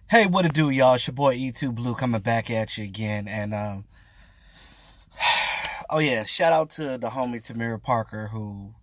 Hey, what it do, y'all? It's your boy E2 Blue coming back at you again. And, oh yeah, shout out to the homie Tamira Parker who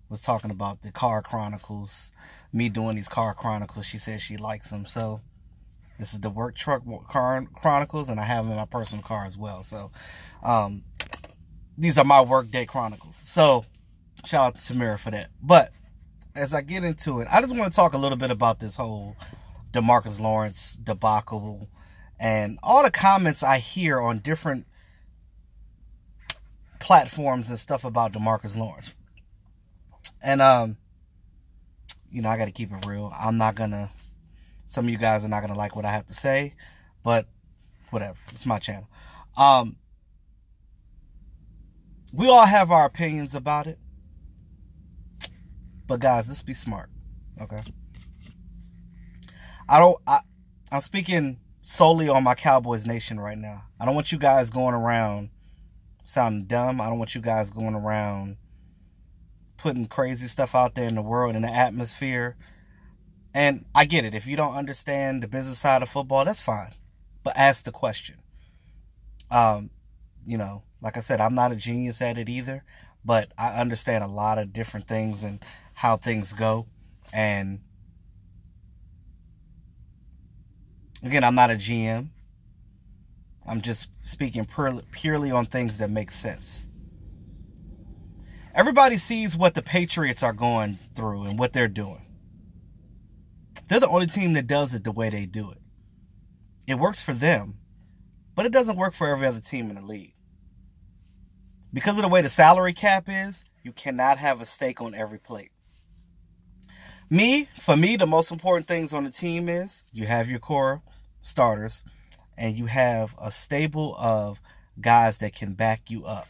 was talking about the car chronicles, me doing these car chronicles. She says she likes them. So this is the work truck car chronicles, and I have them in my personal car as well. So these are my work day chronicles. So shout out to Tamira for that. But as I get into it, I just want to talk a little bit about this whole Demarcus Lawrence debacle and all the comments I hear on different platforms and stuff about Demarcus Lawrence. And you know, I got to keep it real. Some of you guys are not gonna like what I have to say, but whatever, it's my channel. We all have our opinions about it, but guys, let's be smart, okay? I'm speaking solely on my Cowboys Nation right now. I don't want you guys going around sounding dumb. I don't want you guys going around putting crazy stuff out there in the world, in the atmosphere. And I get it. If you don't understand the business side of football, that's fine. But ask the question. You know, like I said, I'm not a genius at it either, but I understand a lot of different things and how things go. And again, I'm not a GM. I'm just speaking purely on things that make sense. Everybody sees what the Patriots are going through and what they're doing. They're the only team that does it the way they do it. It works for them, but it doesn't work for every other team in the league. Because of the way the salary cap is, you cannot have a stake on every plate. For me, the most important things on the team is you have your core starters and you have a stable of guys that can back you up.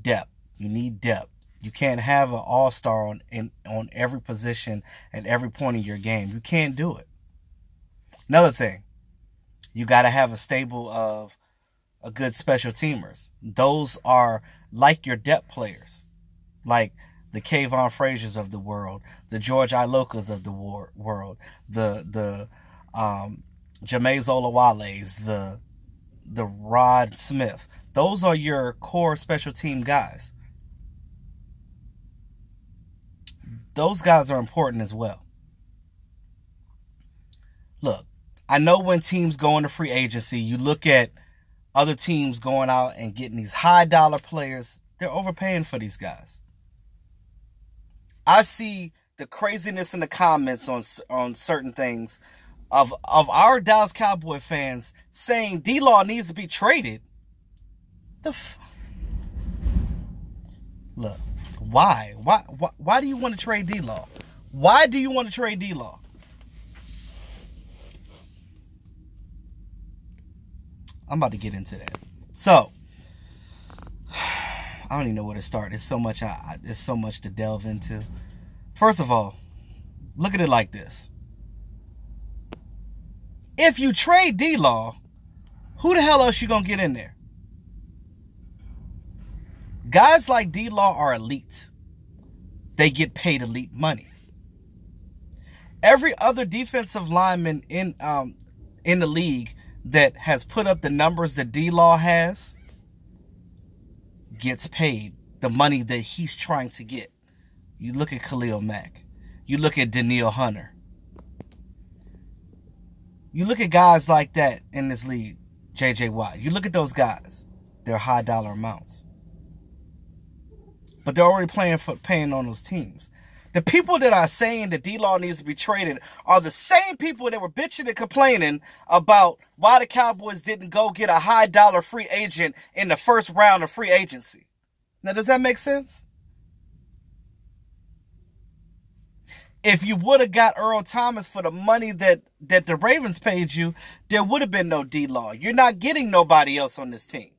Depth. You need depth. You can't have an all-star on every position at every point in your game. You can't do it. Another thing, you got to have a stable of a good special teamers. Those are like your depth players, like the Kayvon Frazier's of the world, the George Ilokas of the world, the Jameis Olawale's, the Rod Smith. Those are your core special team guys. Those guys are important as well. Look, I know when teams go into free agency, you look at other teams going out and getting these high dollar players. They're overpaying for these guys. I see the craziness in the comments on certain things of our Dallas Cowboy fans saying D-Law needs to be traded. Look, why? Why do you want to trade D-Law? Why do you want to trade D-Law? I'm about to get into that. So, I don't even know where to start. There's so much. There's so much to delve into. First of all, look at it like this. If you trade D-Law, who the hell else you gonna get in there? Guys like D-Law are elite. They get paid elite money. Every other defensive lineman in the league that has put up the numbers that D-Law has gets paid the money that he's trying to get. You look at Khalil Mack. You look at Danielle Hunter. You look at guys like that in this league, J.J. Watt. You look at those guys. They're high dollar amounts. But they're already paying on those teams. The people that are saying that D-Law needs to be traded are the same people that were bitching and complaining about why the Cowboys didn't go get a high dollar free agent in the first round of free agency. Now, does that make sense? If you would have got Earl Thomas for the money that the Ravens paid you, there would have been no D-Law. You're not getting nobody else on this team.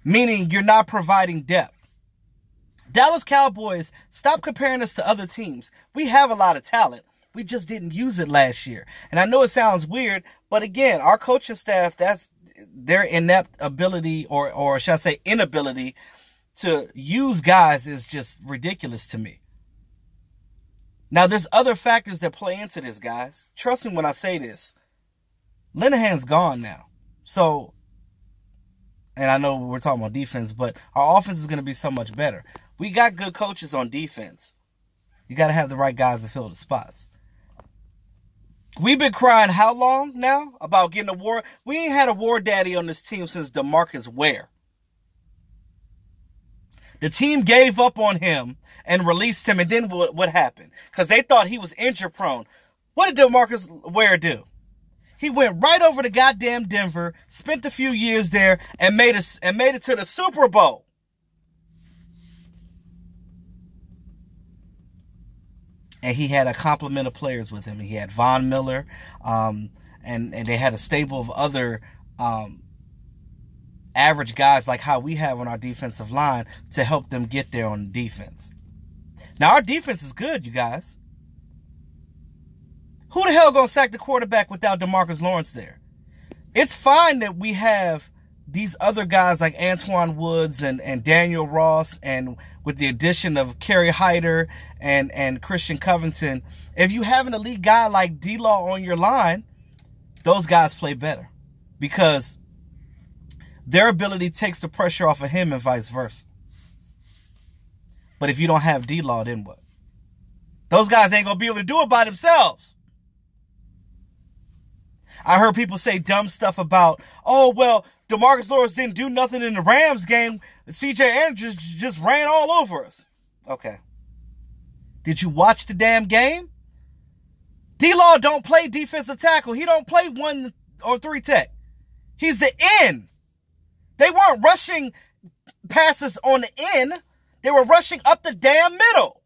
Meaning you're not providing depth. Dallas Cowboys, stop comparing us to other teams. We have a lot of talent. We just didn't use it last year. And I know it sounds weird, but again, our coaching staff, that's their inept ability, or should I say inability, to use guys is just ridiculous to me. Now, there's other factors that play into this, guys. Trust me when I say this. Linehan's gone now. So, and I know we're talking about defense, but our offense is going to be so much better. We got good coaches on defense. You got to have the right guys to fill the spots. We've been crying how long now about getting a war? We ain't had a war daddy on this team since Demarcus Ware. The team gave up on him and released him, and then what happened? Because they thought he was injury prone. What did Demarcus Ware do? He went right over to goddamn Denver, spent a few years there, and made it to the Super Bowl. And he had a complement of players with him. He had Von Miller, and they had a stable of other average guys like how we have on our defensive line to help them get there on defense. Now, our defense is good, you guys. Who the hell gonna sack the quarterback without Demarcus Lawrence there? It's fine that we have these other guys like Antoine Woods and Daniel Ross, and with the addition of Kerry Hyder and Christian Covington. If you have an elite guy like D-Law on your line, those guys play better because their ability takes the pressure off of him and vice versa. But if you don't have D-Law, then what? Those guys ain't going to be able to do it by themselves. I heard people say dumb stuff about, oh, well, Demarcus Lawrence didn't do nothing in the Rams game. C.J. Andrews just ran all over us. Okay. Did you watch the damn game? D-Law don't play defensive tackle. He don't play 1 or 3 tech. He's the end. They weren't rushing passes on the end. They were rushing up the damn middle,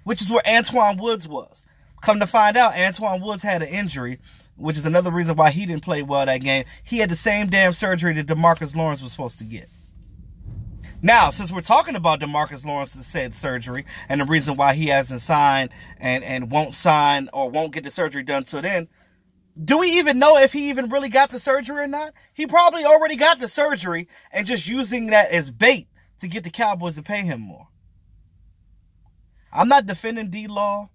which is where Antoine Woods was. Come to find out, Antoine Woods had an injury, which is another reason why he didn't play well that game. He had the same damn surgery that Demarcus Lawrence was supposed to get. Now, since we're talking about Demarcus Lawrence's said surgery and the reason why he hasn't signed and won't sign or won't get the surgery done till then, do we even know if he even really got the surgery or not? He probably already got the surgery and just using that as bait to get the Cowboys to pay him more. I'm not defending D-Law.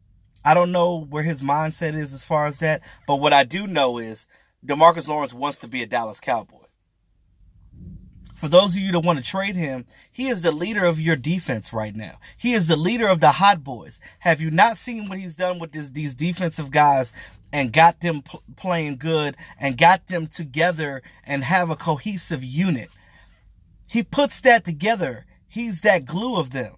I don't know where his mindset is as far as that. But what I do know is Demarcus Lawrence wants to be a Dallas Cowboy. For those of you that want to trade him, he is the leader of your defense right now. He is the leader of the hot boys. Have you not seen what he's done with these defensive guys and got them playing good and got them together and have a cohesive unit? He puts that together. He's that glue of them.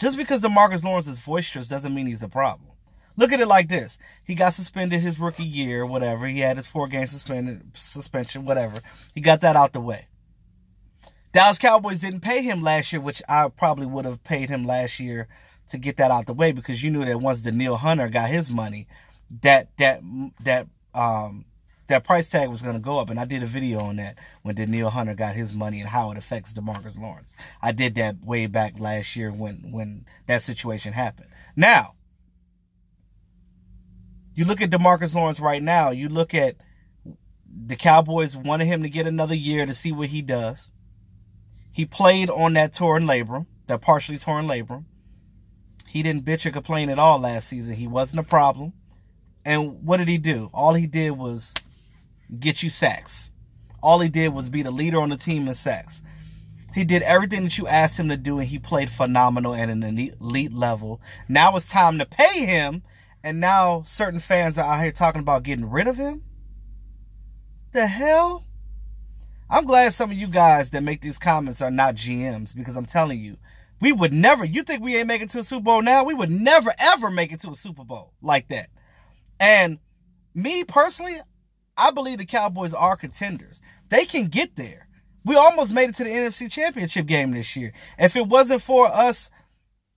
Just because Demarcus Lawrence is boisterous doesn't mean he's a problem. Look at it like this. He got suspended his rookie year, whatever. He had his 4-game suspension, whatever. He got that out the way. Dallas Cowboys didn't pay him last year, which I probably would have paid him last year to get that out the way, because you knew that once Danielle Hunter got his money, that price tag was going to go up. And I did a video on that when Danielle Hunter got his money and how it affects Demarcus Lawrence. I did that way back last year when that situation happened. Now, you look at Demarcus Lawrence right now. You look at the Cowboys wanted him to get another year to see what he does. He played on that torn labrum, that partially torn labrum. He didn't bitch or complain at all last season. He wasn't a problem. And what did he do? All he did was get you sacks. All he did was be the leader on the team in sacks. He did everything that you asked him to do, and he played phenomenal at an elite level. Now it's time to pay him, and now certain fans are out here talking about getting rid of him? The hell? I'm glad some of you guys that make these comments are not GMs, because I'm telling you, we would never, you think we ain't making it to a Super Bowl now? We would never, ever make it to a Super Bowl like that. And me personally, I believe the Cowboys are contenders. They can get there. We almost made it to the NFC Championship game this year. If it wasn't for us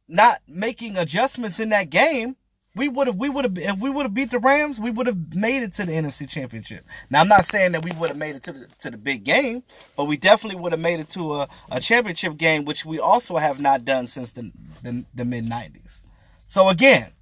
not making adjustments in that game, if we would have beat the Rams, we would have made it to the NFC Championship. Now, I'm not saying that we would have made it to the big game, but we definitely would have made it to a championship game, which we also have not done since the mid-90s. So again,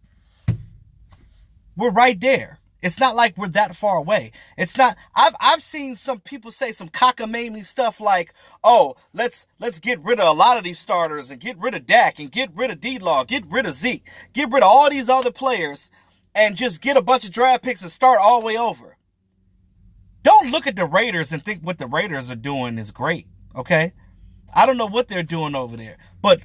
we're right there. It's not like we're that far away. It's not. I've seen some people say some cockamamie stuff like, "Oh, let's get rid of a lot of these starters and get rid of Dak and get rid of D-Law, get rid of Zeke, get rid of all these other players, and just get a bunch of draft picks and start all the way over." Don't look at the Raiders and think what the Raiders are doing is great. Okay, I don't know what they're doing over there, but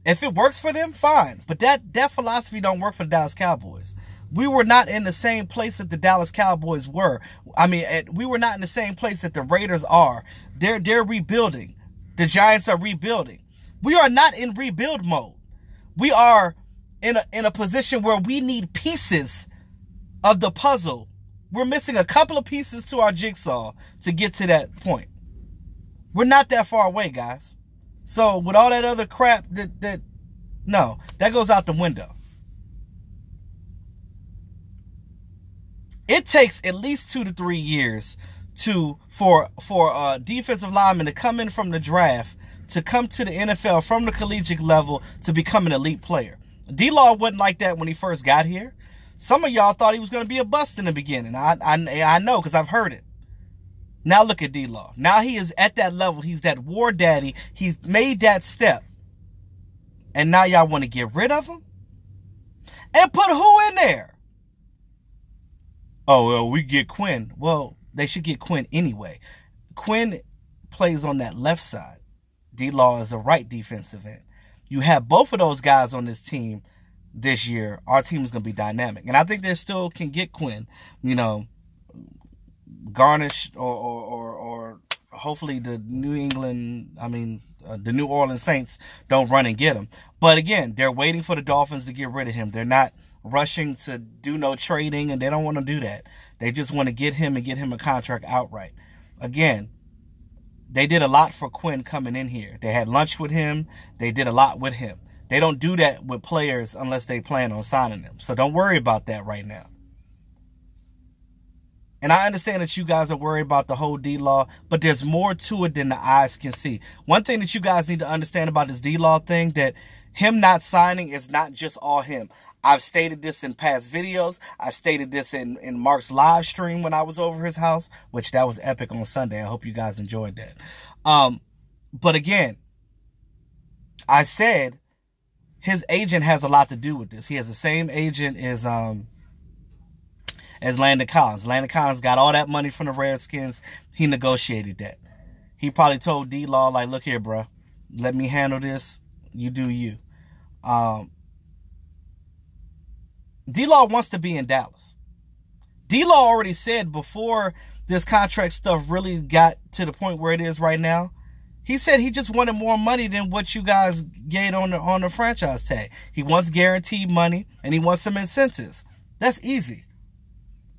if it works for them, fine. But that philosophy don't work for the Dallas Cowboys. We were not in the same place that the Dallas Cowboys were. I mean, we were not in the same place that the Raiders are. They're rebuilding. The Giants are rebuilding. We are not in rebuild mode. We are in a position where we need pieces of the puzzle. We're missing a couple of pieces to our jigsaw to get to that point. We're not that far away, guys. So with all that other crap, no, that goes out the window. It takes at least 2 to 3 years for a defensive lineman to come in from the draft, to come to the NFL from the collegiate level, to become an elite player. D-Law wasn't like that when he first got here. Some of y'all thought he was going to be a bust in the beginning. I know, because I've heard it. Now look at D-Law. Now he is at that level. He's that war daddy. He's made that step. And now y'all want to get rid of him? And put who in there? Oh, well, we get Quinn. Well, they should get Quinn anyway. Quinn plays on that left side. D-Law is a right defensive end. You have both of those guys on this team this year. Our team is going to be dynamic. And I think they still can get Quinn. You know, garnish or hopefully the the New Orleans Saints don't run and get him. But again, they're waiting for the Dolphins to get rid of him. They're not rushing to do no trading, and they don't want to do that. They just want to get him and get him a contract outright. Again, they did a lot for Quinn coming in here. They had lunch with him. They did a lot with him. They don't do that with players unless they plan on signing them. So don't worry about that right now. And I understand that you guys are worried about the whole D-Law, but there's more to it than the eyes can see. One thing that you guys need to understand about this D-Law thing, that him not signing is not just all him. I've stated this in past videos. I stated this in Mark's live stream when I was over his house, which that was epic on Sunday. I hope you guys enjoyed that. But again, I said his agent has a lot to do with this. He has the same agent as Landon Collins. Landon Collins got all that money from the Redskins. He negotiated that. He probably told D-Law, like, look here, bro, let me handle this. You do you. D-Law wants to be in Dallas. D-Law already said before this contract stuff really got to the point where it is right now, he said he just wanted more money than what you guys gave on the franchise tag. He wants guaranteed money, and he wants some incentives. That's easy.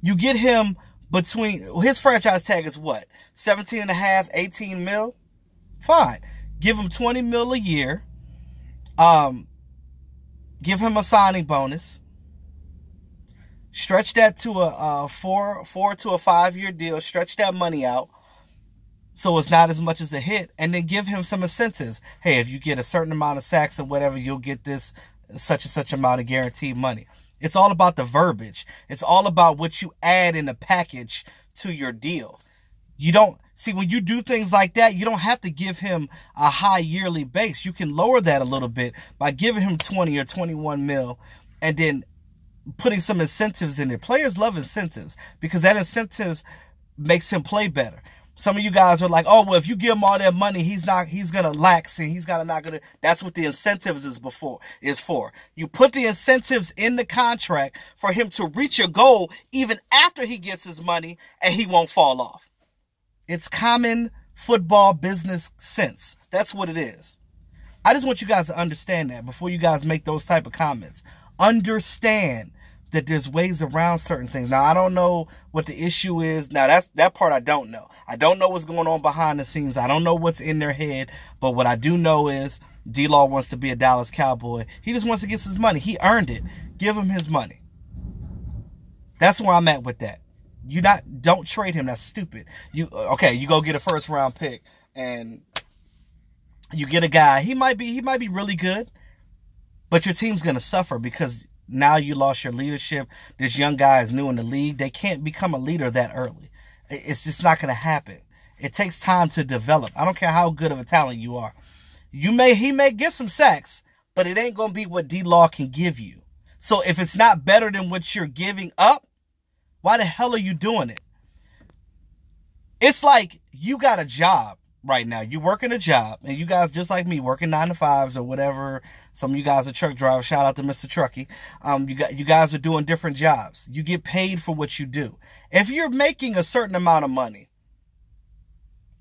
You get him between, his franchise tag is what? 17.5, 18 mil? Fine. Give him 20 mil a year. Give him a signing bonus. Stretch that to a 4 to a 5 year deal. Stretch that money out so it's not as much as a hit. And then give him some incentives. Hey, if you get a certain amount of sacks or whatever, you'll get this such and such amount of guaranteed money. It's all about the verbiage. It's all about what you add in the package to your deal. You don't see, when you do things like that, you don't have to give him a high yearly base. You can lower that a little bit by giving him 20 or 21 mil and then putting some incentives in there. Players love incentives because that incentives makes him play better. Some of you guys are like, oh, well, if you give him all that money, he's going to lax and he's not going to. That's what the incentives is for. You put the incentives in the contract for him to reach a goal even after he gets his money, and he won't fall off. It's common football business sense. That's what it is. I just want you guys to understand that before you guys make those type of comments. Understand that there's ways around certain things. Now, I don't know what the issue is. Now, that part I don't know. I don't know what's going on behind the scenes. I don't know what's in their head. But what I do know is D-Law wants to be a Dallas Cowboy. He just wants to get his money. He earned it. Give him his money. That's where I'm at with that. Don't trade him. That's stupid. You go get a first round pick and you get a guy. He might be really good, but your team's going to suffer because now you lost your leadership. This young guy is new in the league. They can't become a leader that early. It's just not going to happen. It takes time to develop. I don't care how good of a talent you are. He may get some sacks, but it ain't going to be what D-Law can give you. So if it's not better than what you're giving up, why the hell are you doing it? It's like you got a job right now. You're working a job, and you guys, just like me, working 9 to 5s or whatever. Some of you guys are truck drivers. Shout out to Mr. Truckee. You guys are doing different jobs. You get paid for what you do. If you're making a certain amount of money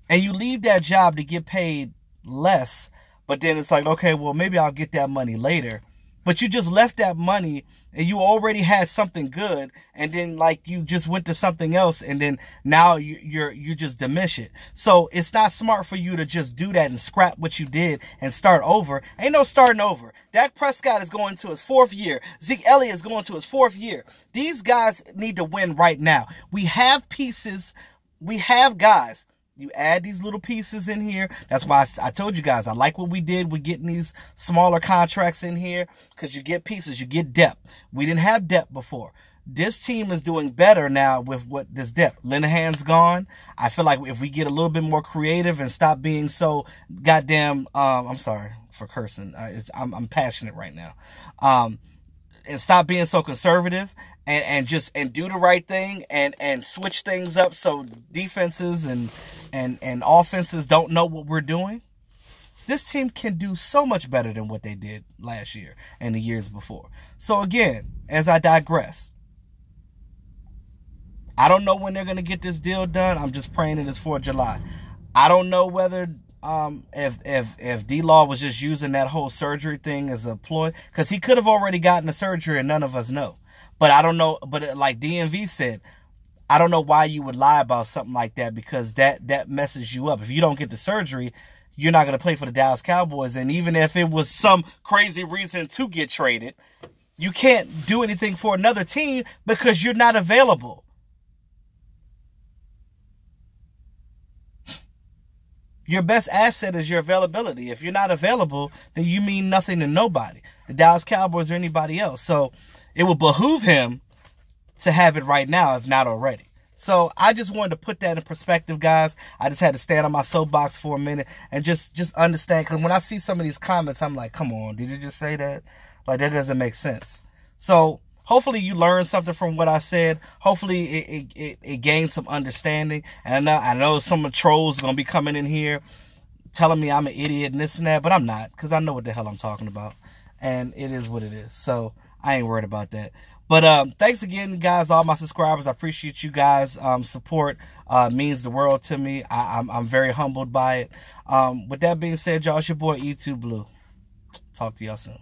and you leave that job to get paid less, but then it's like, okay, well, maybe I'll get that money later. But you just left that money and you already had something good, and then like you just went to something else, and then now you just diminish it. So it's not smart for you to just do that and scrap what you did and start over. Ain't no starting over. Dak Prescott is going to his 4th year. Zeke Elliott is going to his 4th year. These guys need to win right now. We have pieces. We have guys. You add these little pieces in here. That's why I told you guys, I like what we did with getting these smaller contracts in here, because you get pieces, you get depth. We didn't have depth before. This team is doing better now with what this depth. Linehan's gone. I feel like if we get a little bit more creative and stop being so goddamn, I'm sorry for cursing. I'm passionate right now. And stop being so conservative and do the right thing and switch things up so defenses and offenses don't know what we're doing. This team can do so much better than what they did last year and the years before. So again, as I digress, I don't know when they're going to get this deal done. I'm just praying it is for July. I don't know whether if D-Law was just using that whole surgery thing as a ploy, because he could have already gotten the surgery and none of us know. But I don't know. But like DMV said, I don't know why you would lie about something like that, because that messes you up. If you don't get the surgery, you're not going to play for the Dallas Cowboys. And even if it was some crazy reason to get traded, you can't do anything for another team because you're not available. Your best asset is your availability. If you're not available, then you mean nothing to nobody, the Dallas Cowboys or anybody else. So it would behoove him to have it right now, if not already. So I just wanted to put that in perspective, guys. I just had to stand on my soapbox for a minute and just understand. Because when I see some of these comments, I'm like, come on, did you just say that? Like, that doesn't make sense. So hopefully you learned something from what I said. Hopefully it gained some understanding. And I know some of the trolls are going to be coming in here telling me I'm an idiot and this and that, but I'm not, because I know what the hell I'm talking about. And it is what it is. So I ain't worried about that. But thanks again, guys, all my subscribers. I appreciate you guys' support. Means the world to me. I'm very humbled by it. With that being said, y'all, it's your boy E2 Blue. Talk to y'all soon.